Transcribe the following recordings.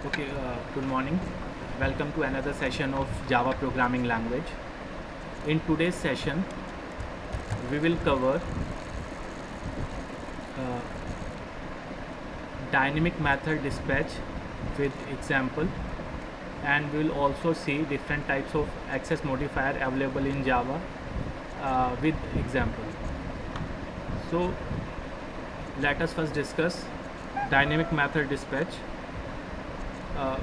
Okay, good morning. Welcome to another session of Java programming language. In today's session, we will cover uh, dynamic method dispatch with example, and we will also see different types of access modifier available in Java with example. So let us first discuss dynamic method dispatch. Uh,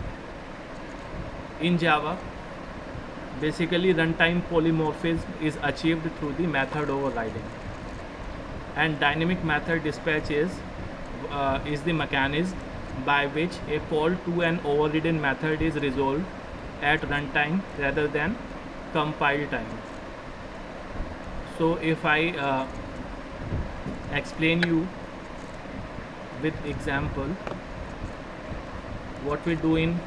in Java, basically runtime polymorphism is achieved through the method overriding, and dynamic method dispatch is the mechanism by which a call to an overridden method is resolved at runtime rather than compile time. So if I explain you with example what we do in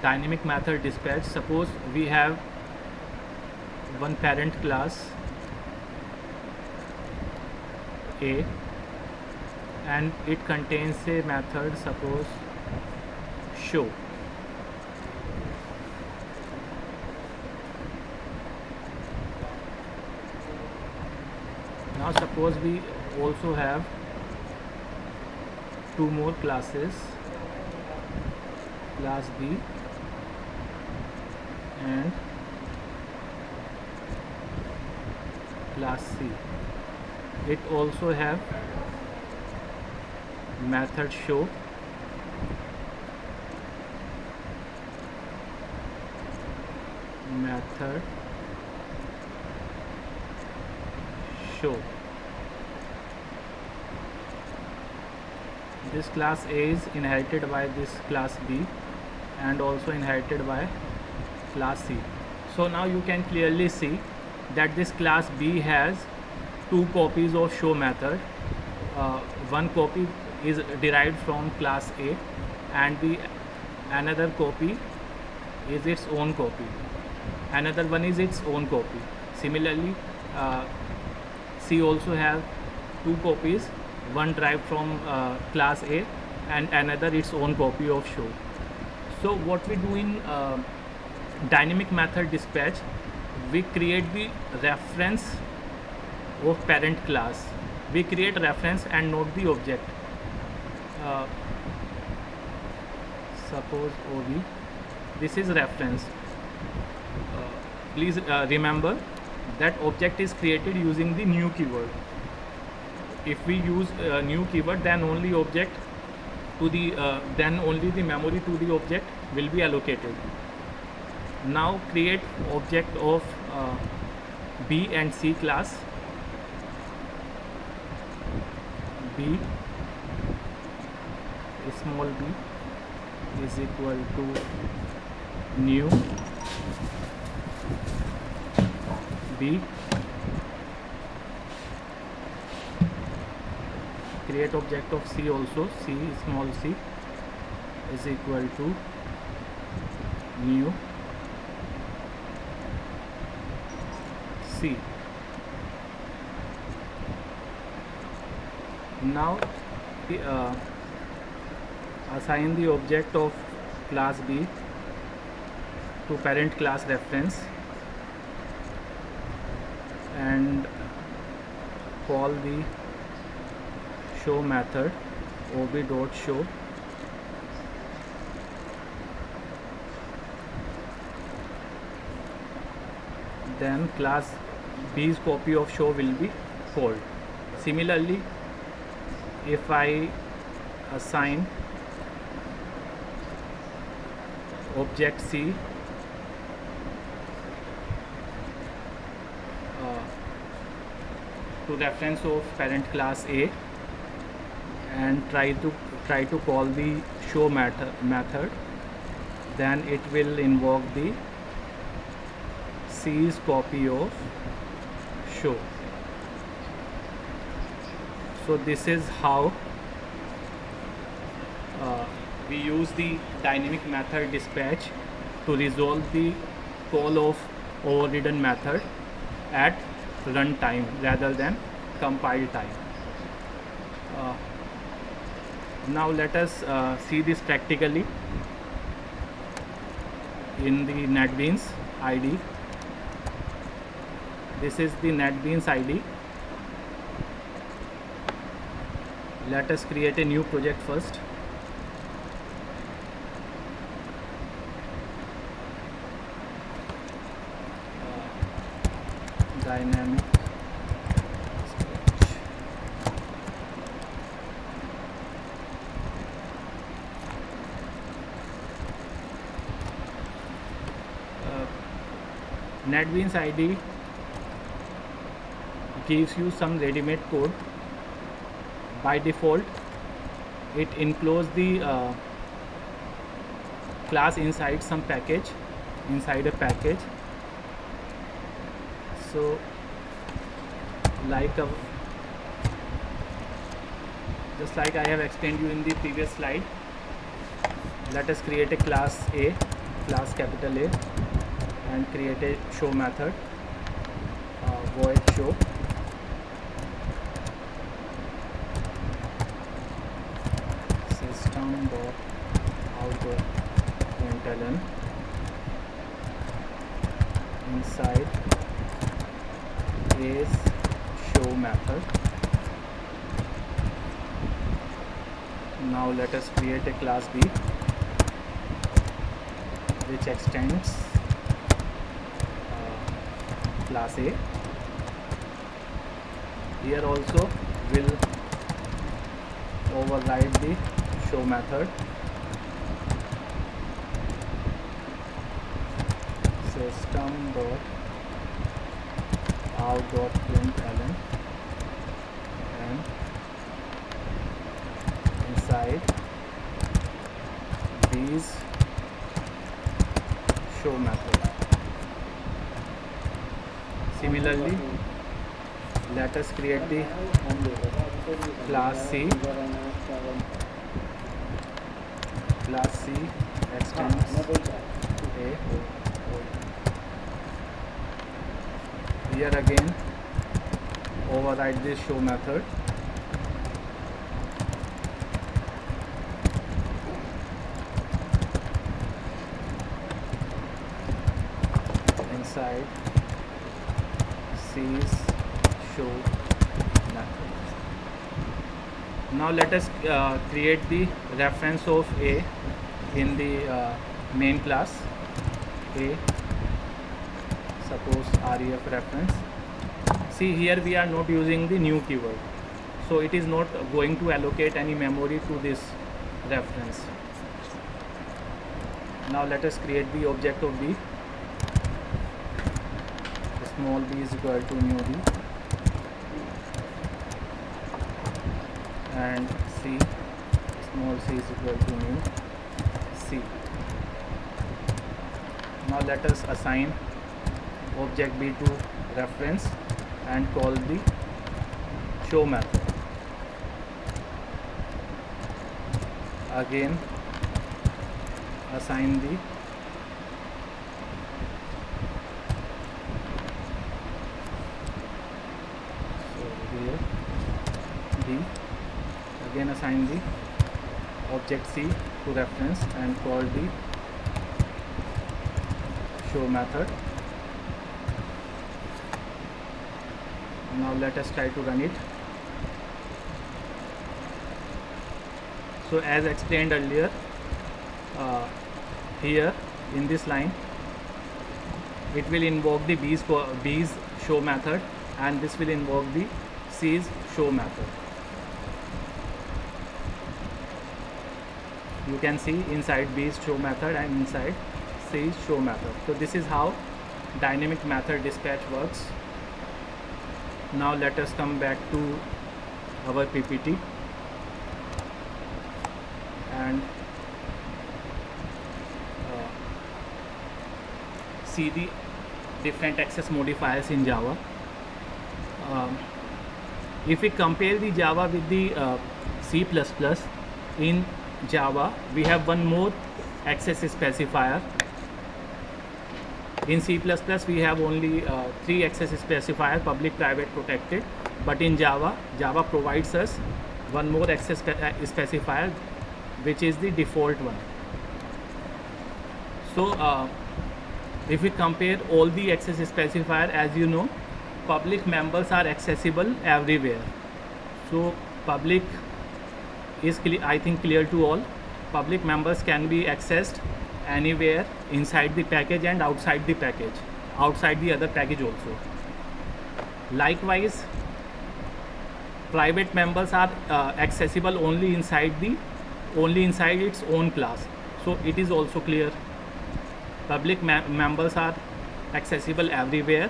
dynamic method dispatch. Suppose we have one parent class A and it contains a method, suppose show. Now suppose we also have two more classes, class B and class C. It also have method show, method show. This class A is inherited by this class B and also inherited by class C. So now you can clearly see that this class B has two copies of show method. One copy is derived from class A and the another copy is its own copy. Another one is its own copy. Similarly, C also have two copies, one derived from class A and another its own copy of show. So what we do in dynamic method dispatch, we create the reference of parent class. We create reference and not the object. Uh, Suppose OB, this is reference. Please remember that object is created using the new keyword. If we use new keyword, then only object to the then only the memory to the object will be allocated. Now create object of B and C class. B small b is equal to new B. Create object of C also. C small c is equal to new C. Now assign the object of class B to parent class reference and call the show method ob.show. Then class B's copy of show will be called. Similarly, if I assign object C to reference of parent class A and try to call the show method, then it will invoke the C's copy of show. So this is how we use the dynamic method dispatch to resolve the call of overridden method at runtime rather than compile time. Now let us see this practically in the NetBeans ID. This is the NetBeans ID. Let us create a new project first. Dynamic sketch. NetBeans ID gives you some ready-made code. By default, it includes the class inside some package, inside a package. So just like I have explained you in the previous slide, let us create a class A, class capital A, and create a show method, void show. System.out.println inside A's show method. Now let us create a class B which extends class A. Here also will override the show method. System.out.println and inside these show method. Similarly, let us create the class C. Class C extends A. Here again override this show method. Inside C's show method. Now let us create the reference of A in the main class A. Suppose ref reference. See, here we are not using the new keyword, so it is not going to allocate any memory to this reference. Now let us create the object of B. Small b is equal to new b and C, small c is equal to new C. Now let us assign object B to reference and call the show method. Again assign the again assign the object C to reference and call the show method. Now let us try to run it. So as explained earlier, here in this line it will invoke the B's show method and this will invoke the C's show method. You can see inside B's show method and inside C's show method. So this is how dynamic method dispatch works. Now let us come back to our PPT and see the different access modifiers in Java. If we compare the Java with the C++, in Java we have one more access specifier. In C++ we have only 3 access specifier: public, private, protected. But in Java provides us one more access specifier, which is the default one. So if we compare all the access specifier, as you know, public members are accessible everywhere. So public is I think clear to all. Public members can be accessed anywhere inside the package and outside the package, outside the other package also. Likewise, private members are accessible only inside its own class. So it is also clear. Public members are accessible everywhere,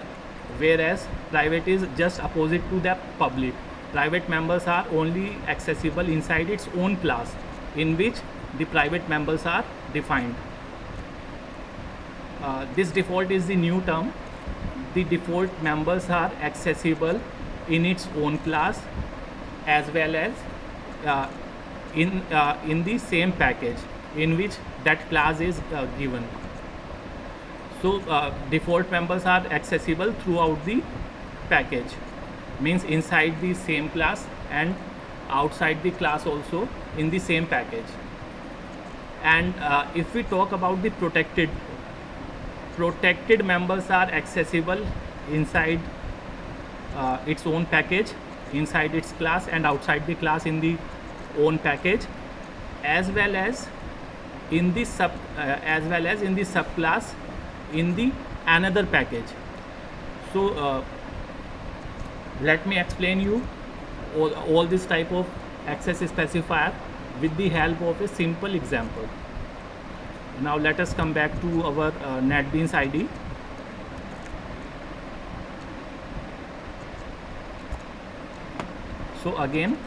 whereas private is just opposite to the public. Private members are only accessible inside its own class, in which the private members are defined. This default is the new term. The default members are accessible in its own class, as well as in the same package in which that class is given. So default members are accessible throughout the package, means inside the same class and outside the class also in the same package. And if we talk about the protected members are accessible inside its own package, inside its class and outside the class in the own package, as well as in the subclass in the another package. So let me explain you all this type of access specifier with the help of a simple example. Now let us come back to our NetBeans IDE. So again,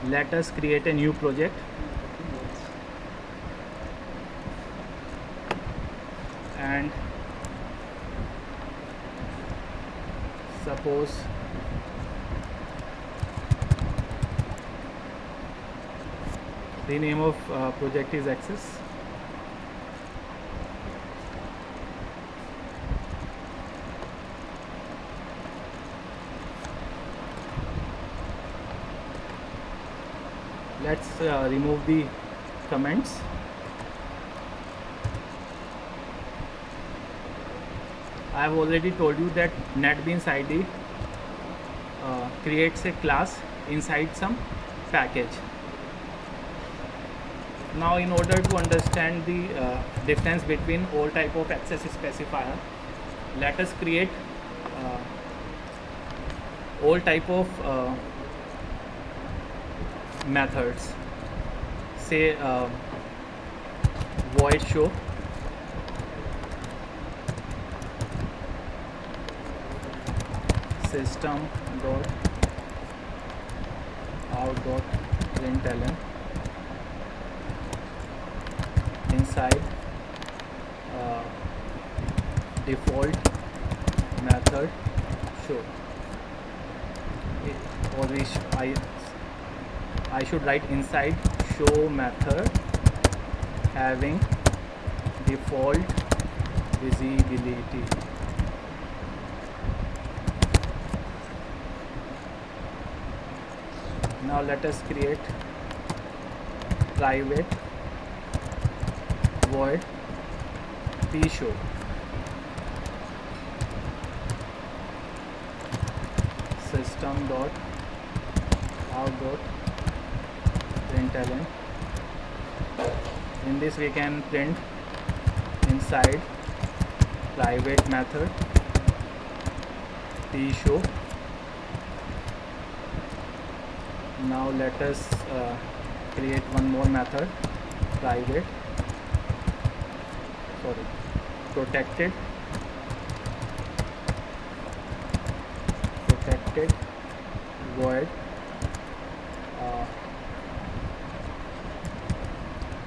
let us create a new project. And suppose the name of project is access. Let's remove the comments. I have already told you that NetBeans IDE creates a class inside some package. Now, in order to understand the difference between all type of access specifier, let us create all type of methods. Say void show, system dot out dot println inside default method show, or I should write inside show method having default visibility. Now let us create private void pshow. System dot out dot println. In this we can print inside private method pshow. Now let us create one more method, protected void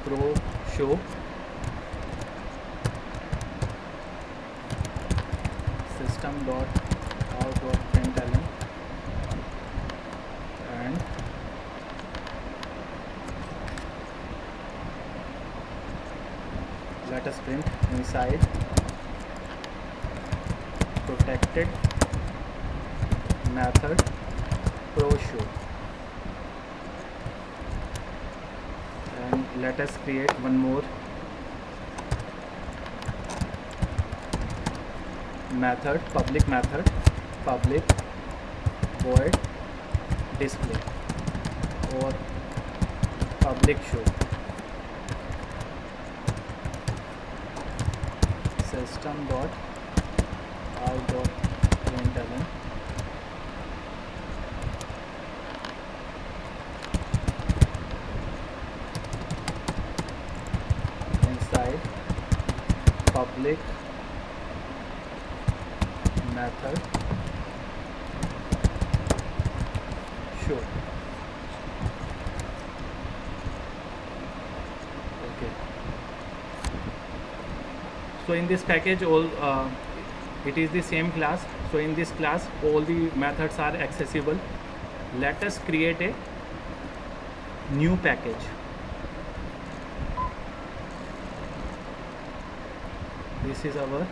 pro show system dot out dot println, and let us print inside protected method pro show. let us create one more method, public method, public void display or public show system dot out dot println inside public method show. Okay, so in this package all it is the same class. So in this class all the methods are accessible. Let us create a new package. This is our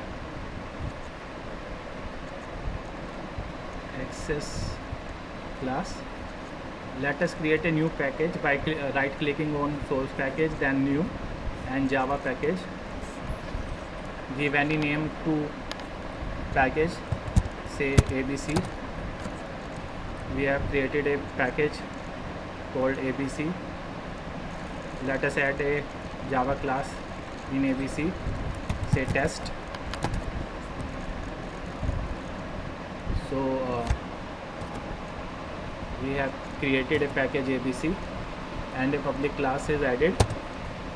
access class. Let us create a new package by right clicking on source package, then new and Java package. Give any name to package, say ABC. We have created a package called ABC. Let us add a Java class in ABC, say test. So we have created a package ABC and a public class is added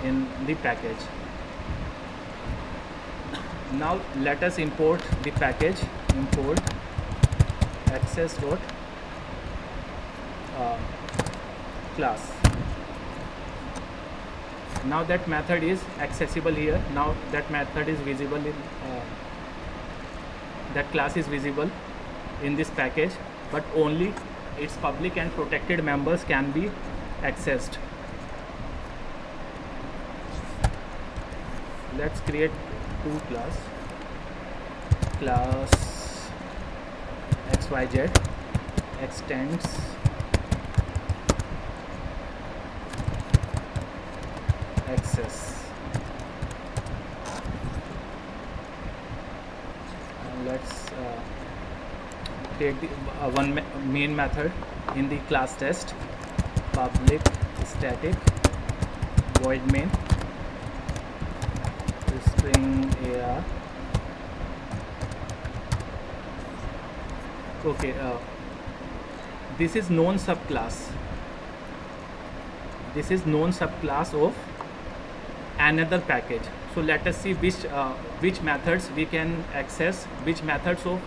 in the package. Now let us import the package. Import access dot class. Now that method is accessible here. Now that method is visible in that class is visible in this package, but only its public and protected members can be accessed. Let's create two class xyz extends access. And let's create the one main method in the class test, public static void main string AR. Okay, this is known subclass. This is known subclass of another package. So let us see which methods we can access, which methods of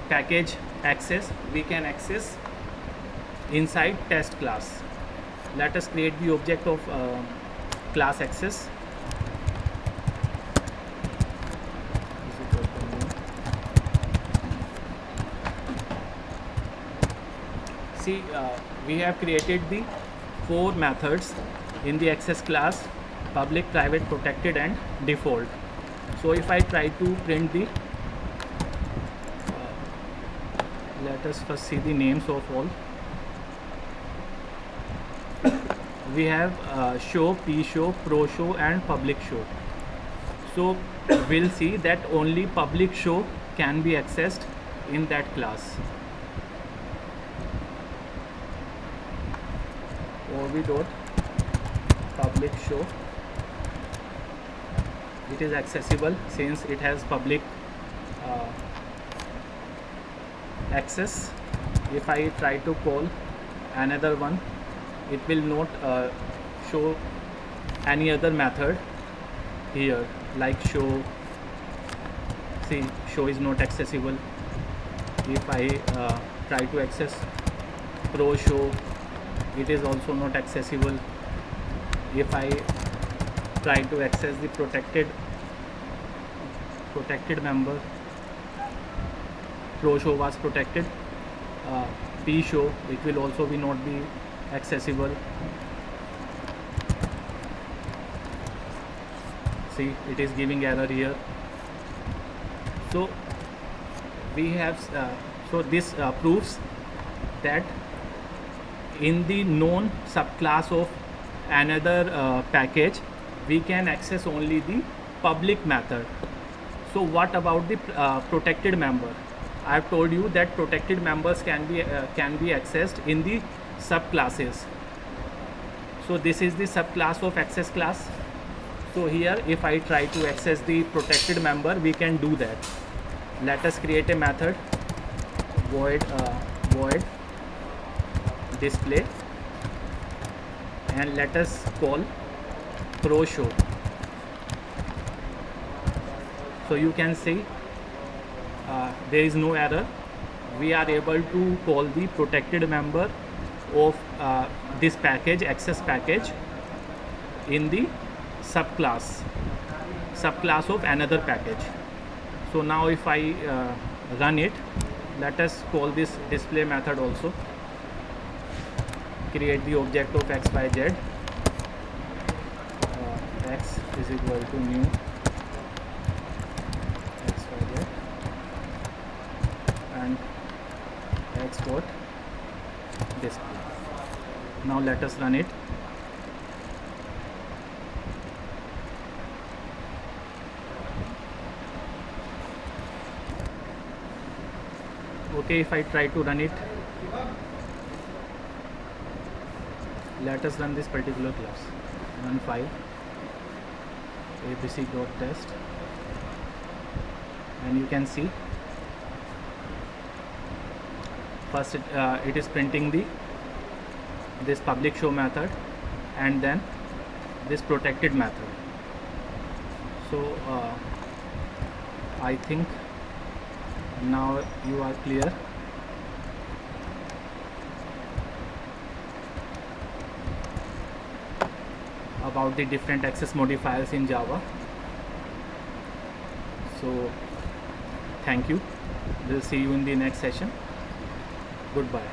package access we can access inside test class. Let us create the object of class access. See, we have created the 4 methods in the access class: public, private, protected and default. So if I try to print the let us first see the names of all. We have show, pshow, proshow and public show. So we'll see that only public show can be accessed in that class. Public show, it is accessible since it has public access. If I try to call another one, it will not show any other method here, like show. See, show is not accessible. If I try to access pro show, it is also not accessible. If I try to access the protected member, pro show was protected, p show, it will also be not be accessible. See, it is giving error here. So we have so this proves that in the known subclass of another package, we can access only the public method. So what about the protected member? I have told you that protected members can be accessed in the subclasses. So this is the subclass of access class. So here if I try to access the protected member, we can do that. Let us create a method, void display, and let us call pro show. So you can see there is no error. We are able to call the protected member of this package, access package, in the subclass of another package. So now if I run it, let us call this display method also. Create the object of x, y, z. X is equal to new x, y, z, and export display. Now let us run it. Okay, if I try to run it, let us run this particular class. Run file abc.test, and you can see first it is printing this public show method, and then this protected method. So I think now you are clear about the different access modifiers in Java. So thank you. We'll see you in the next session. Goodbye.